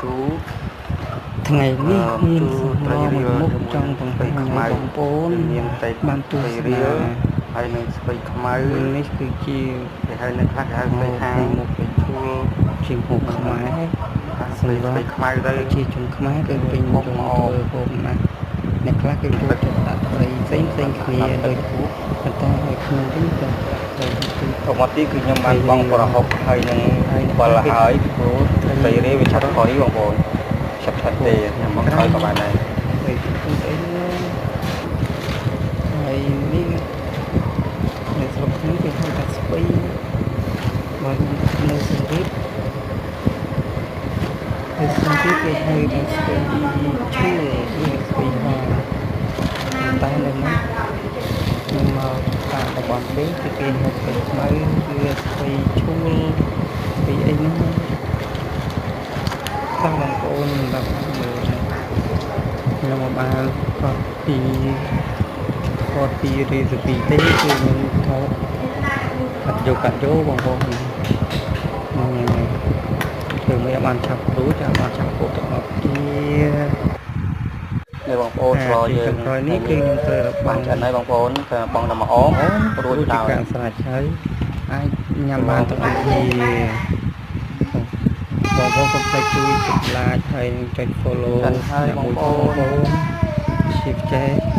ទូ ថ្ងៃនេះមាន ទូ សំណ ត្រី មួយ រៀល មុខ ជាមួយ ចង់បង្ហាញ ខ្មៅ ឲ្យបងប្អូន មានតែ បានទស្ស ត្រី នា រៀលហើយនឹងស្ពៃខ្មៅ នេះគឺជា គេហៅនៅខ្លះគេហៅស្ពៃហាង មុខពេជ្រជាមុខខ្មែរសម្រាប់ ខ្មៅទៅ ជាជនខ្មែរគឺពេញនិយមធ្វើហូបណាស់អ្នកខ្លះគេចូលចិត្តដាក់ត្រីផ្សេងគ្នាដូចប៉ុន្តែឲ្យក្នុងវិញទៅ ទៅមកទីគឺខ្ញុំបានបងប្រហុកហើយនឹងបលហើយព្រោះត្រីរៀលវាឆាប់ខរីបងប្អូនឆាប់ទេខ្ញុំមកឲ្យក៏បានដែរ ហើយគឺអីហើយនេះនៅស្រុកខ្ញុំគេហៅថាស្ពៃបើនៅសង្រីបគេហៅថាស្ពៃឈើឬស្ពៃហងតែនៅនេះខ្ញុំមកតាមតំបន់វិញគឺគេហៅស្ពៃខ្មៅឬស្ពៃឈួលស្ពៃអីហ្នឹងតាមបងប្អូនដល់មើលខ្ញុំមកបានគាត់ពីរីសពីទេគឺខ្ញុំថតកាត់យកបងប្អូនធ្វើមិនបានឆាប់គ្រូចាំបានឆាប់ពោទៅអត់ជានេះបងប្អូនស្លោយើងក្រោយនេះគឺខ្ញុំត្រូវបានឆ្អិនហើយបងប្អូនគឺបងតែមកអងរួចដល់ការស្រេចហើយអាចញ៉ាំបានទាំងអស់គ្នាបងប្អូនកុំភ្លេចជួយចុច like ហើយចុច follow ហើយបងប្អូន share ចែក